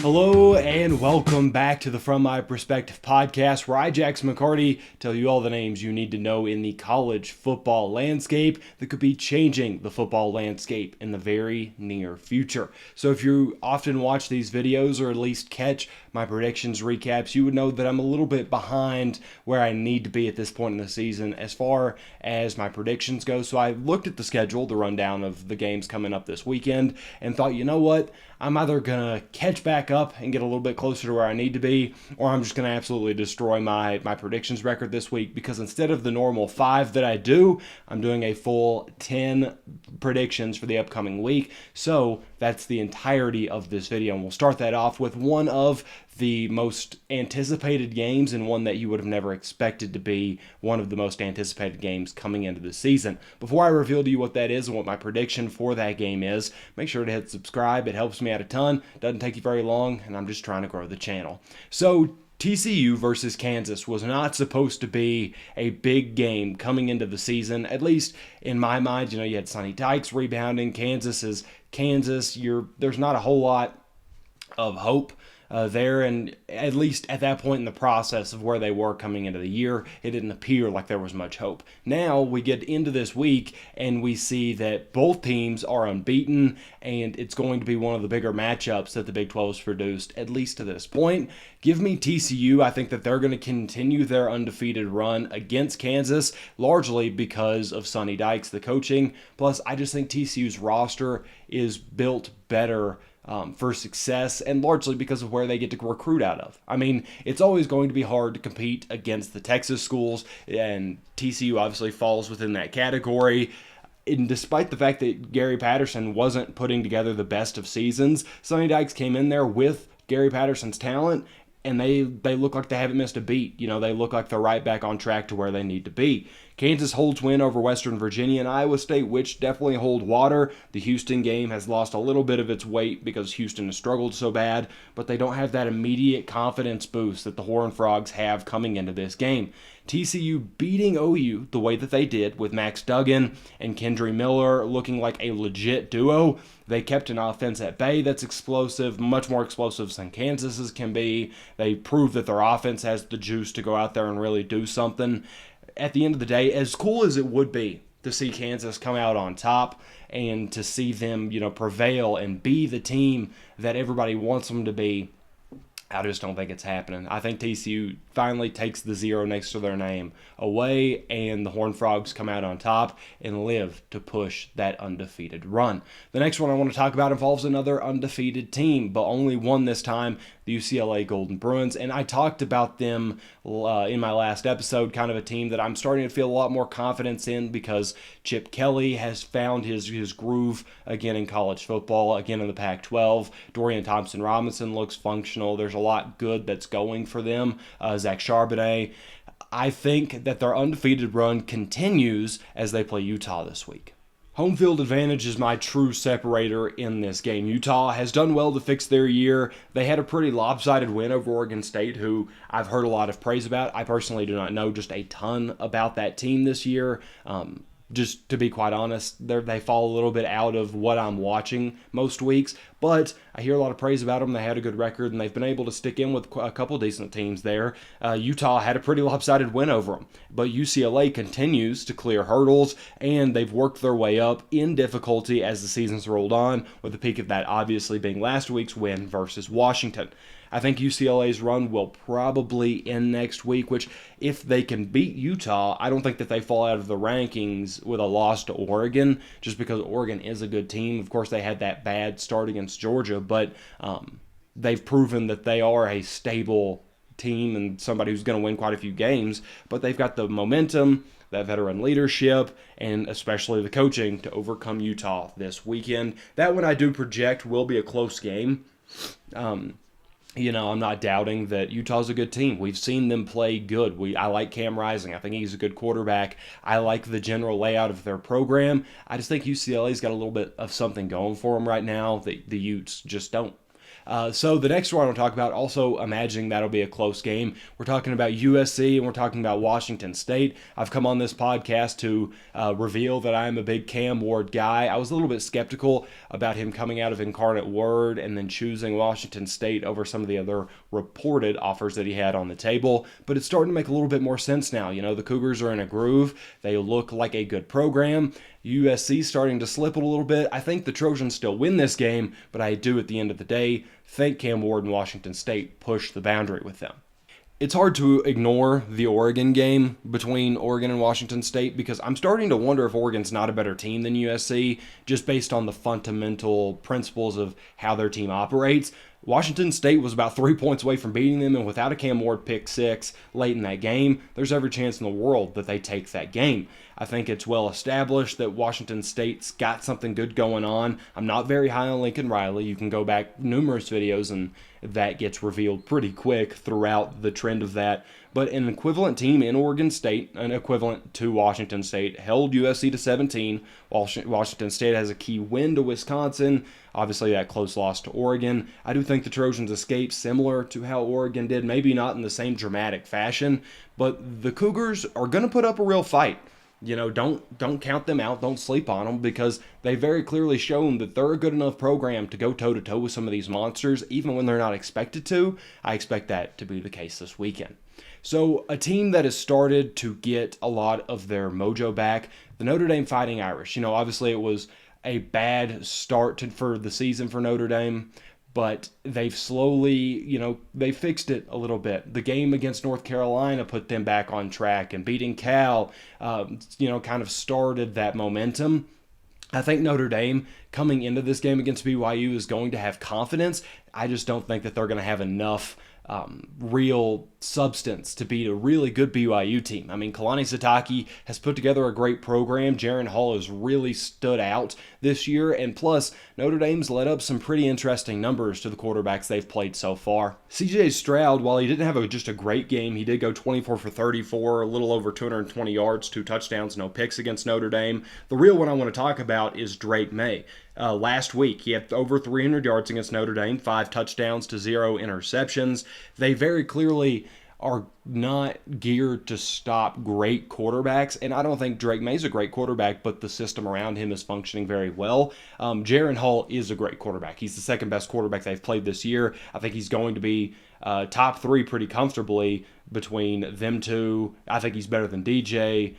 Hello and welcome back to the From My Perspective podcast, where I, Jackson McCarty, tell you all the names you need to know in the college football landscape that could be changing the football landscape in the very near future. So if you often watch these videos or at least catch my predictions recaps, you would know that I'm a little bit behind where I need to be at this point in the season as far as my predictions go. So I looked at the schedule, the rundown of the games coming up this weekend, and thought, you know what? I'm either going to catch back up and get a little bit closer to where I need to be, or I'm just going to absolutely destroy my predictions record this week, because instead of the normal 5 that I do, I'm doing a full 10 predictions for the upcoming week. So that's the entirety of this video, and we'll start that off with one of the most anticipated games and one that you would have never expected to be one of the most anticipated games coming into the season. Before I reveal to you what that is and what my prediction for that game is, make sure to hit subscribe. It helps me out a ton. Doesn't take you very long, and I'm just trying to grow the channel. So TCU versus Kansas was not supposed to be a big game coming into the season, at least in my mind. You had Sonny Dykes rebounding. Kansas is Kansas. There's not a whole lot of hope there, and at least at that point in the process of where they were coming into the year, it didn't appear like there was much hope. Now we get into this week and we see that both teams are unbeaten, and it's going to be one of the bigger matchups that the Big 12 has produced, at least to this point. Give me TCU. I think that they're going to continue their undefeated run against Kansas, largely because of Sonny Dykes, the coaching. Plus, I just think TCU's roster is built better for success, and largely because of where they get to recruit out of. I mean, it's always going to be hard to compete against the Texas schools, and TCU obviously falls within that category. And despite the fact that Gary Patterson wasn't putting together the best of seasons, Sonny Dykes came in there with Gary Patterson's talent, and they look like they haven't missed a beat. They look like they're right back on track to where they need to be. Kansas holds win over Western Virginia and Iowa State, which definitely hold water. The Houston game has lost a little bit of its weight because Houston has struggled so bad, but they don't have that immediate confidence boost that the Horned Frogs have coming into this game. TCU beating OU the way that they did, with Max Duggan and Kendry Miller looking like a legit duo. They kept an offense at bay that's explosive, much more explosive than Kansas's can be. They proved that their offense has the juice to go out there and really do something. At the end of the day, as cool as it would be to see Kansas come out on top and to see them, prevail and be the team that everybody wants them to be, I just don't think it's happening. I think TCU finally takes the 0 next to their name away, and the Horned Frogs come out on top and live to push that undefeated run. The next one I want to talk about involves another undefeated team, but only one this time, the UCLA Golden Bruins, and I talked about them in my last episode, kind of a team that I'm starting to feel a lot more confidence in because Chip Kelly has found his groove again in college football, again in the Pac-12. Dorian Thompson-Robinson looks functional. There's a lot good that's going for them. Zach Charbonnet. I think that their undefeated run continues as they play Utah this week. Home field advantage is my true separator in this game. Utah has done well to fix their year. They had a pretty lopsided win over Oregon State, who I've heard a lot of praise about. I personally do not know just a ton about that team this year. Just to be quite honest, they fall a little bit out of what I'm watching most weeks, but I hear a lot of praise about them. They had a good record, and they've been able to stick in with a couple decent teams there. Utah had a pretty lopsided win over them, but UCLA continues to clear hurdles, and they've worked their way up in difficulty as the season's rolled on, with the peak of that obviously being last week's win versus Washington. I think UCLA's run will probably end next week, which if they can beat Utah, I don't think that they fall out of the rankings with a loss to Oregon, just because Oregon is a good team. Of course, they had that bad start against Georgia, but they've proven that they are a stable team and somebody who's going to win quite a few games, but they've got the momentum, that veteran leadership, and especially the coaching to overcome Utah this weekend. That one I do project will be a close game. I'm not doubting that Utah's a good team. We've seen them play good. I like Cam Rising. I think he's a good quarterback. I like the general layout of their program. I just think UCLA's got a little bit of something going for them right now that the Utes just don't. So the next one I want to talk about, also imagining that'll be a close game. We're talking about USC and we're talking about Washington State. I've come on this podcast to reveal that I am a big Cam Ward guy. I was a little bit skeptical about him coming out of Incarnate Word and then choosing Washington State over some of the other reported offers that he had on the table, but it's starting to make a little bit more sense now. You know, the Cougars are in a groove. They look like a good program. USC starting to slip a little bit. I think the Trojans still win this game, but I do at the end of the day think Cam Ward and Washington State push the boundary with them. It's hard to ignore the Oregon game between Oregon and Washington State because I'm starting to wonder if Oregon's not a better team than USC just based on the fundamental principles of how their team operates. Washington State was about 3 points away from beating them, and without a Cam Ward pick six late in that game, there's every chance in the world that they take that game. I think it's well established that Washington State's got something good going on. I'm not very high on Lincoln Riley. You can go back numerous videos, and that gets revealed pretty quick throughout the trend of that. But an equivalent team in Oregon State, an equivalent to Washington State, held USC to 17. Washington State has a key win to Wisconsin. Obviously, that close loss to Oregon. I do think the Trojans escape similar to how Oregon did, maybe not in the same dramatic fashion, but the Cougars are going to put up a real fight. You know, don't count them out. Don't sleep on them because they very clearly shown that they're a good enough program to go toe-to-toe with some of these monsters, even when they're not expected to. I expect that to be the case this weekend. So a team that has started to get a lot of their mojo back, the Notre Dame Fighting Irish. You know, obviously it was a bad start for the season for Notre Dame, but they've slowly, they fixed it a little bit. The game against North Carolina put them back on track, and beating Cal, kind of started that momentum. I think Notre Dame coming into this game against BYU is going to have confidence. I just don't think that they're going to have enough real substance to beat a really good BYU team. I mean, Kalani Sitake has put together a great program. Jaren Hall has really stood out this year, and plus, Notre Dame's led up some pretty interesting numbers to the quarterbacks they've played so far. C.J. Stroud, while he didn't have just a great game, he did go 24 for 34, a little over 220 yards, 2 touchdowns, no picks against Notre Dame. The real one I want to talk about is Drake May. Last week, he had over 300 yards against Notre Dame, 5 touchdowns to 0 interceptions. They very clearly are not geared to stop great quarterbacks, and I don't think Drake May's a great quarterback, but the system around him is functioning very well. Jaren Hall is a great quarterback. He's the second best quarterback they've played this year. I think he's going to be top 3 pretty comfortably between them two. I think he's better than DJ.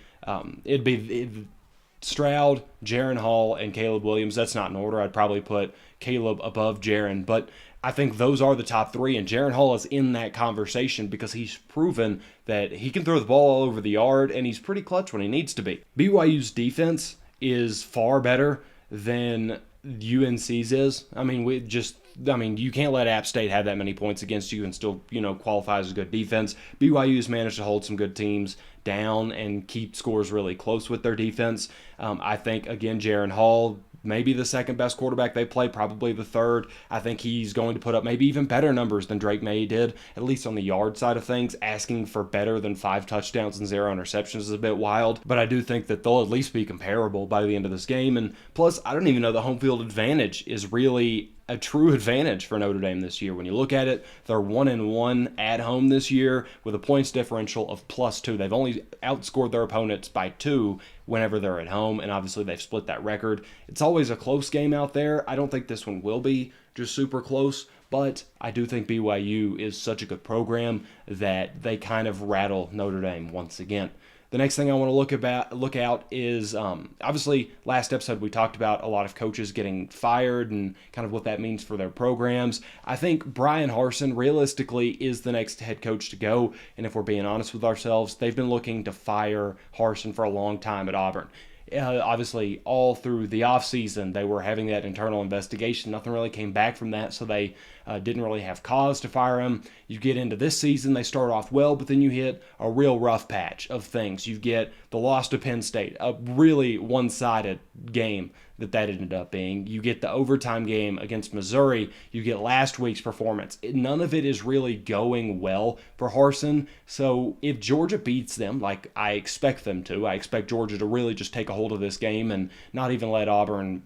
Stroud, Jaren Hall, and Caleb Williams. That's not in order. I'd probably put Caleb above Jaren, but I think those are the top 3, and Jaren Hall is in that conversation because he's proven that he can throw the ball all over the yard, and he's pretty clutch when he needs to be. BYU's defense is far better than UNC's is. You can't let App State have that many points against you and still, qualify as a good defense. BYU's managed to hold some good teams down and keep scores really close with their defense. I think, again, Jaren Hall, maybe the second best quarterback they play, probably the third. I think he's going to put up maybe even better numbers than Drake May did, at least on the yard side of things. Asking for better than 5 touchdowns and 0 interceptions is a bit wild, but I do think that they'll at least be comparable by the end of this game. And plus, I don't even know the home field advantage is really a true advantage for Notre Dame this year. When you look at it, they're 1-1 at home this year with a points differential of +2. They've only outscored their opponents by 2 whenever they're at home, and obviously they've split that record. It's always a close game out there. I don't think this one will be just super close, but I do think BYU is such a good program that they kind of rattle Notre Dame once again. The next thing I want to look out is, obviously, last episode we talked about a lot of coaches getting fired and kind of what that means for their programs. I think Bryan Harsin, realistically, is the next head coach to go, and if we're being honest with ourselves, they've been looking to fire Harsin for a long time at Auburn. Obviously, all through the offseason, they were having that internal investigation. Nothing really came back from that, so they didn't really have cause to fire him. You get into this season, they start off well, but then you hit a real rough patch of things. You get the loss to Penn State, a really one-sided game that ended up being. You get the overtime game against Missouri. You get last week's performance. None of it is really going well for Harsin. So if Georgia beats them, like I expect them to, I expect Georgia to really just take a hold of this game and not even let Auburn,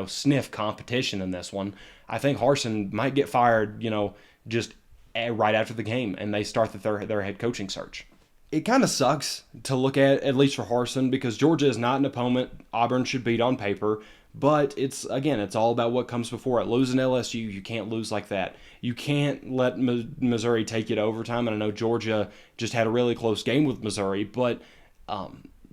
sniff competition in this one. I think Harsin might get fired, just right after the game, and they start their head coaching search. It kind of sucks to look at least for Harsin, because Georgia is not an opponent Auburn should beat on paper. But it's all about what comes before it. Losing LSU, you can't lose like that. You can't let Missouri take you to overtime. And I know Georgia just had a really close game with Missouri, but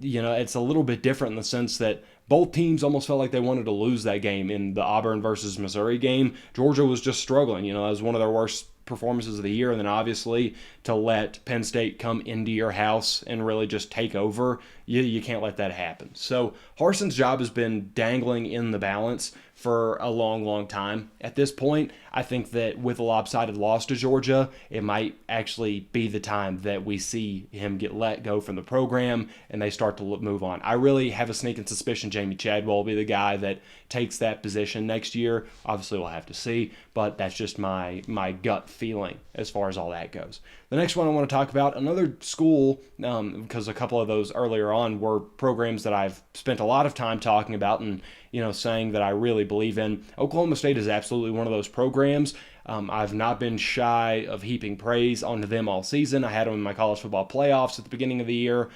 it's a little bit different in the sense that both teams almost felt like they wanted to lose that game in the Auburn versus Missouri game. Georgia was just struggling. That was one of their worst performances of the year, and then obviously to let Penn State come into your house and really just take over, you can't let that happen. So Harsin's job has been dangling in the balance for a long, long time. At this point, I think that with a lopsided loss to Georgia, it might actually be the time that we see him get let go from the program and they start to move on. I really have a sneaking suspicion Jamie Chadwell will be the guy that takes that position next year. Obviously, we'll have to see, but that's just my gut feeling as far as all that goes. The next one I want to talk about, another school, because a couple of those earlier on were programs that I've spent a lot of time talking about and saying that I really believe in. Oklahoma State is absolutely one of those programs. I've not been shy of heaping praise onto them all season. I had them in my college football playoffs at the beginning of the year.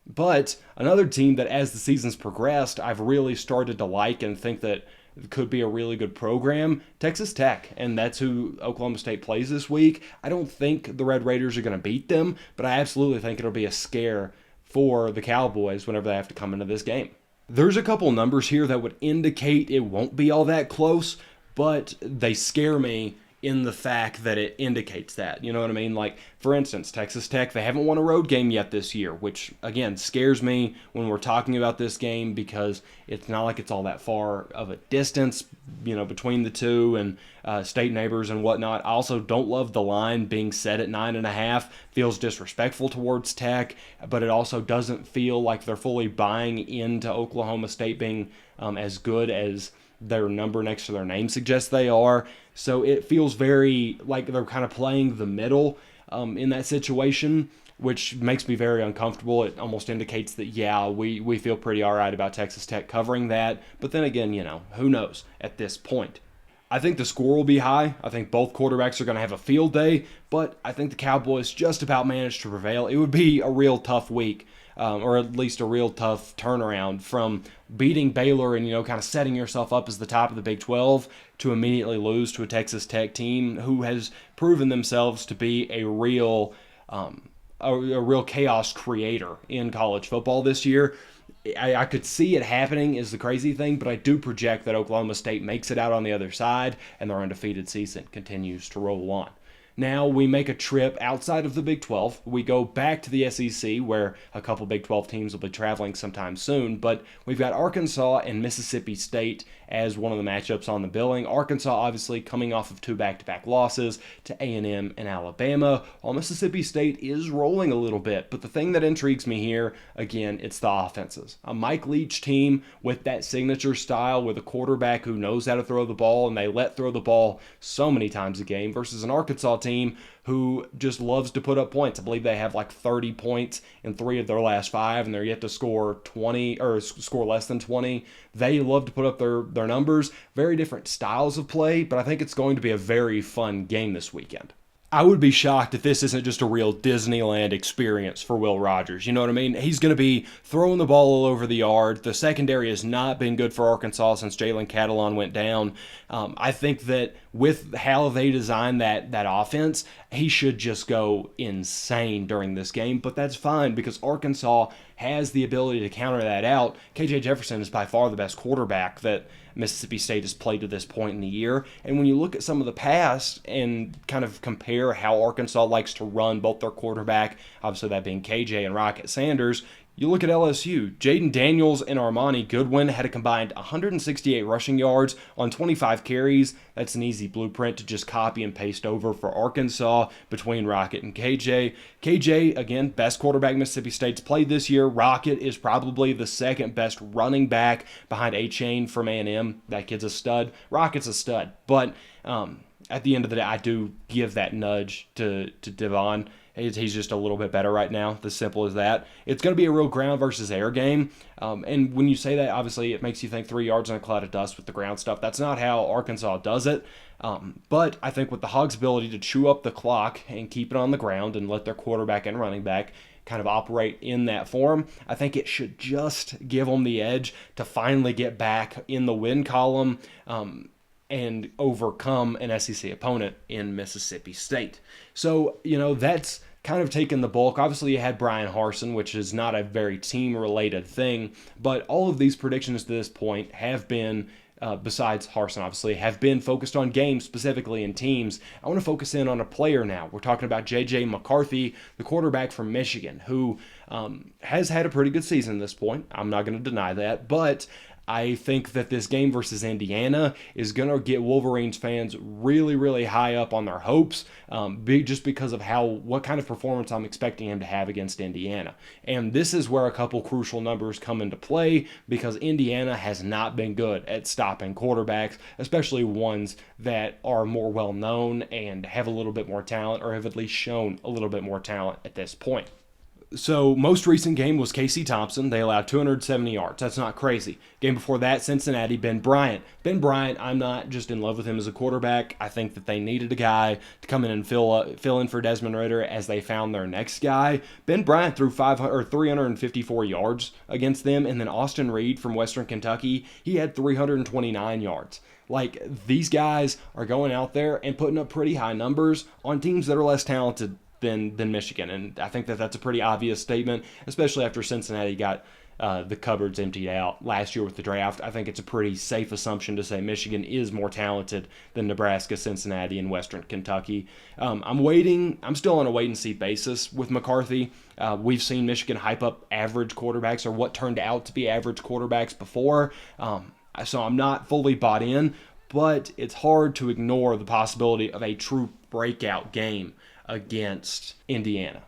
But another team that as the season's progressed, I've really started to like and think that could be a really good program, Texas Tech, and that's who Oklahoma State plays this week. I don't think the Red Raiders are going to beat them, but I absolutely think it'll be a scare for the Cowboys whenever they have to come into this game. There's a couple numbers here that would indicate it won't be all that close, but they scare me in the fact that it indicates that. You know what I mean? Like, for instance, Texas Tech, they haven't won a road game yet this year, which, again, scares me when we're talking about this game because it's not like it's all that far of a distance, between the two and state neighbors and whatnot. I also don't love the line being set at 9.5. Feels disrespectful towards Tech, but it also doesn't feel like they're fully buying into Oklahoma State being as good as their number next to their name suggests they are. So it feels very like they're kind of playing the middle in that situation, which makes me very uncomfortable. It almost indicates that, we feel pretty all right about Texas Tech covering that. But then again, who knows at this point. I think the score will be high. I think both quarterbacks are going to have a field day, but I think the Cowboys just about managed to prevail. It would be a real tough week. Or at least a real tough turnaround from beating Baylor and, kind of setting yourself up as the top of the Big 12 to immediately lose to a Texas Tech team who has proven themselves to be a real chaos creator in college football this year. I could see it happening is the crazy thing, but I do project that Oklahoma State makes it out on the other side and their undefeated season continues to roll on. Now we make a trip outside of the Big 12. We go back to the SEC, where a couple Big 12 teams will be traveling sometime soon. But we've got Arkansas and Mississippi State as one of the matchups on the billing. Arkansas obviously coming off of 2 back-to-back losses to A&M and Alabama, while Mississippi State is rolling a little bit. But the thing that intrigues me here, again, it's the offenses. A Mike Leach team with that signature style, with a quarterback who knows how to throw the ball, and they let throw the ball so many times a game, versus an Arkansas team who just loves to put up points. I believe they have like 30 points in 3 of their last 5, and they're yet to score 20 or score less than 20. They love to put up their numbers. Very different styles of play, but I think it's going to be a very fun game this weekend. I would be shocked if this isn't just a real Disneyland experience for Will Rogers. You know what I mean? He's going to be throwing the ball all over the yard. The secondary has not been good for Arkansas since Jalen Catalon went down. I think that with how they designed that offense, he should just go insane during this game. But that's fine because Arkansas has the ability to counter that out. KJ Jefferson is by far the best quarterback that Mississippi State has played to this point in the year. And when you look at some of the past and kind of compare how Arkansas likes to run both their quarterback, obviously that being KJ and Rocket Sanders, You look at LSU, Jaden Daniels and Armani Goodwin had a combined 168 rushing yards on 25 carries. That's an easy blueprint to just copy and paste over for Arkansas between Rocket and KJ. KJ, again, best quarterback Mississippi State's played this year. Rocket is probably the second best running back behind A-Chain from A&M. That kid's a stud. Rocket's a stud. But at the end of the day, I do give that nudge to Devon. He's just a little bit better right now. As simple as that. It's going to be a real ground versus air game. And when you say that, obviously, it makes you think 3 yards in a cloud of dust with the ground stuff. That's not how Arkansas does it. But I think with the Hogs' ability to chew up the clock and keep it on the ground and let their quarterback and running back kind of operate in that form, I think it should just give them the edge to finally get back in the win column and overcome an SEC opponent in Mississippi State. So, that's kind of taken the bulk. Obviously, you had Bryan Harsin, which is not a very team-related thing, but all of these predictions to this point have been, besides Harsin, obviously, have been focused on games, specifically in teams. I want to focus in on a player now. We're talking about J.J. McCarthy, the quarterback from Michigan, who has had a pretty good season at this point. I'm not going to deny that, but I think that this game versus Indiana is going to get Wolverines fans really, really high up on their hopes, just because of what kind of performance I'm expecting him to have against Indiana. And this is where a couple crucial numbers come into play, because Indiana has not been good at stopping quarterbacks, especially ones that are more well-known and have a little bit more talent, or have at least shown a little bit more talent at this point. So most recent game was Casey Thompson. They allowed 270 yards. That's not crazy. Game before that, Cincinnati, Ben Bryant. Ben Bryant, I'm not just in love with him as a quarterback. I think that they needed a guy to come in and fill in for Desmond Ridder as they found their next guy. Ben Bryant threw 354 yards against them, and then Austin Reed from Western Kentucky, he had 329 yards. Like, these guys are going out there and putting up pretty high numbers on teams that are less talented than Michigan. And I think that that's a pretty obvious statement, especially after Cincinnati got the cupboards emptied out last year with the draft. I think it's a pretty safe assumption to say Michigan is more talented than Nebraska, Cincinnati, and Western Kentucky. I'm still on a wait-and-see basis with McCarthy. We've seen Michigan hype up average quarterbacks, or what turned out to be average quarterbacks before. So I'm not fully bought in, but it's hard to ignore the possibility of a true breakout game against Indiana.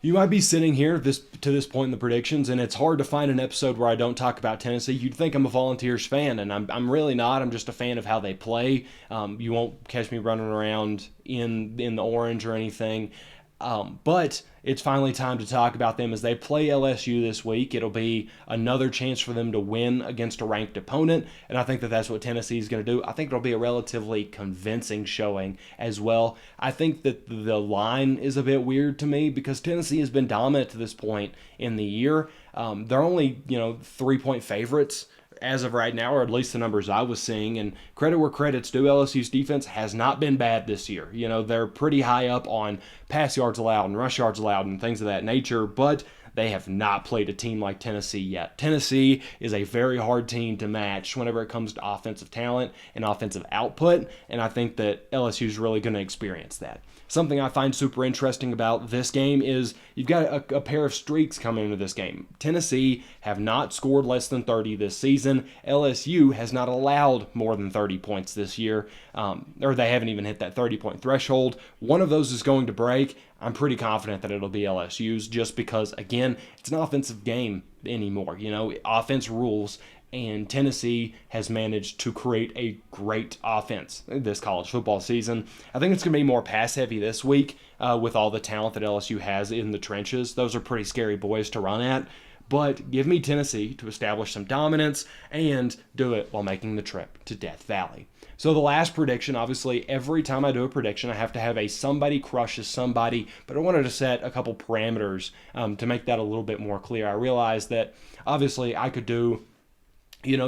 You might be sitting here to this point in the predictions, and it's hard to find an episode where I don't talk about Tennessee. You'd think I'm a Volunteers fan, and I'm really not. I'm just a fan of how they play. You won't catch me running around in the orange or anything. But it's finally time to talk about them as they play LSU this week. It'll be another chance for them to win against a ranked opponent, and I think that that's what Tennessee is going to do. I think it'll be a relatively convincing showing as well. I think that the line is a bit weird to me because Tennessee has been dominant to this point in the year. They're only 3-point favorites as of right now, or at least the numbers I was seeing, and credit where credit's due, LSU's defense has not been bad this year. They're pretty high up on pass yards allowed and rush yards allowed and things of that nature, but they have not played a team like Tennessee yet. Tennessee is a very hard team to match whenever it comes to offensive talent and offensive output, and I think that LSU is really going to experience that. Something I find super interesting about this game is you've got a pair of streaks coming into this game. Tennessee have not scored less than 30 this season. LSU has not allowed more than 30 points this year, or they haven't even hit that 30-point threshold. One of those is going to break. I'm pretty confident that it'll be LSU's just because, again, it's an offensive game anymore. Offense rules. And Tennessee has managed to create a great offense this college football season. I think it's going to be more pass-heavy this week with all the talent that LSU has in the trenches. Those are pretty scary boys to run at. But give me Tennessee to establish some dominance and do it while making the trip to Death Valley. So the last prediction, obviously, every time I do a prediction, I have to have a somebody crushes somebody, but I wanted to set a couple parameters to make that a little bit more clear. I realized that, obviously, I could do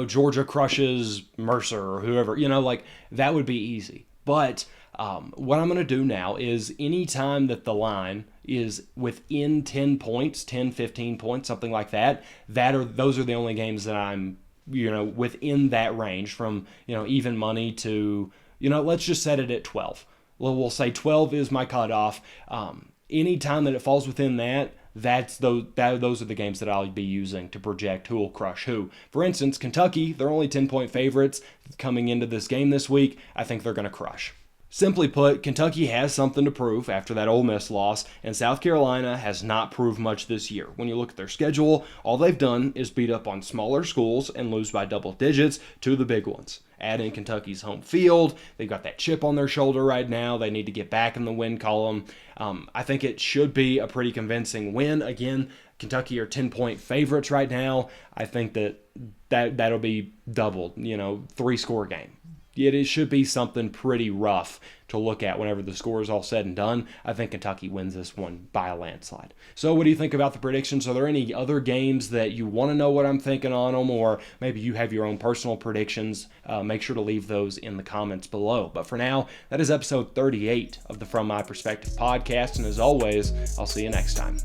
Georgia crushes Mercer or whoever, that would be easy. But what I'm going to do now is anytime that the line is within 10 points, 10, 15 points, something like that, those are the only games that I'm, within that range from, even money to, let's just set it at 12. Well, we'll say 12 is my cutoff. Anytime that it falls within that, those are the games that I'll be using to project who will crush who. For instance, Kentucky, they're only 10-point favorites coming into this game this week. I think they're going to crush. Simply put, Kentucky has something to prove after that Ole Miss loss, and South Carolina has not proved much this year. When you look at their schedule, all they've done is beat up on smaller schools and lose by double digits to the big ones. Add in Kentucky's home field. They've got that chip on their shoulder right now. They need to get back in the win column. I think it should be a pretty convincing win. Again, Kentucky are 10-point favorites right now. I think that'll be doubled, 3-score game. Yet it should be something pretty rough to look at whenever the score is all said and done. I think Kentucky wins this one by a landslide. So what do you think about the predictions? Are there any other games that you want to know what I'm thinking on them, or maybe you have your own personal predictions? Make sure to leave those in the comments below. But for now, that is episode 38 of the From My Perspective podcast, and as always, I'll see you next time.